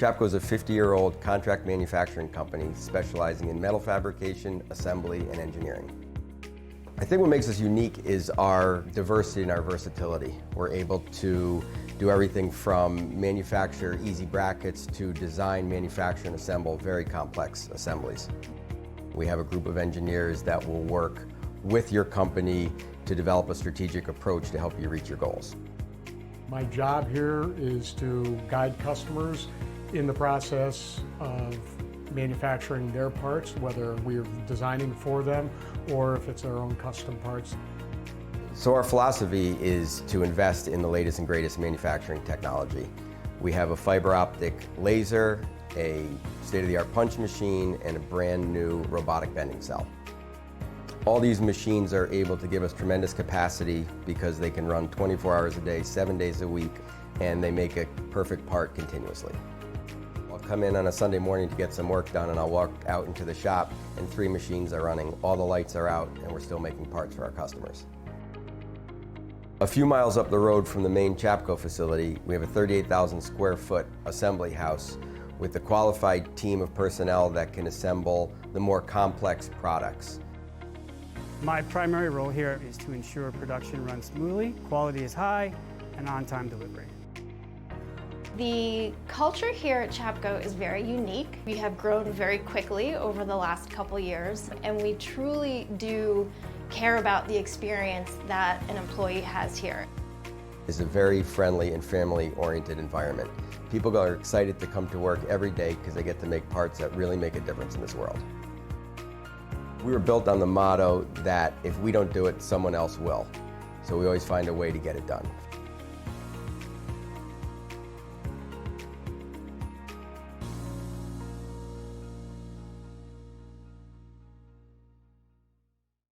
Chapco is a 50-year-old contract manufacturing company specializing in metal fabrication, assembly, and engineering. I think what makes us unique is our diversity and our versatility. We're able to do everything from manufacture easy brackets to design, manufacture, and assemble very complex assemblies. We have a group of engineers that will work with your company to develop a strategic approach to help you reach your goals. My job here is to guide customers in the process of manufacturing their parts, whether we're designing for them or if it's our own custom parts. So our philosophy is to invest in the latest and greatest manufacturing technology. We have a fiber optic laser, a state-of-the-art punch machine, and a brand new robotic bending cell. All these machines are able to give us tremendous capacity because they can run 24 hours a day, 7 days a week, and they make a perfect part continuously. I'll come in on a Sunday morning to get some work done, and I'll walk out into the shop and 3 machines are running, all the lights are out, and we're still making parts for our customers. A few miles up the road from the main Chapco facility, we have a 38,000 square foot assembly house with a qualified team of personnel that can assemble the more complex products. My primary role here is to ensure production runs smoothly, quality is high, and on-time delivery. The culture here at Chapco is very unique. We have grown very quickly over the last couple years, and we truly do care about the experience that an employee has here. It's a very friendly and family-oriented environment. People are excited to come to work every day because they get to make parts that really make a difference in this world. We were built on the motto that if we don't do it, someone else will. So we always find a way to get it done.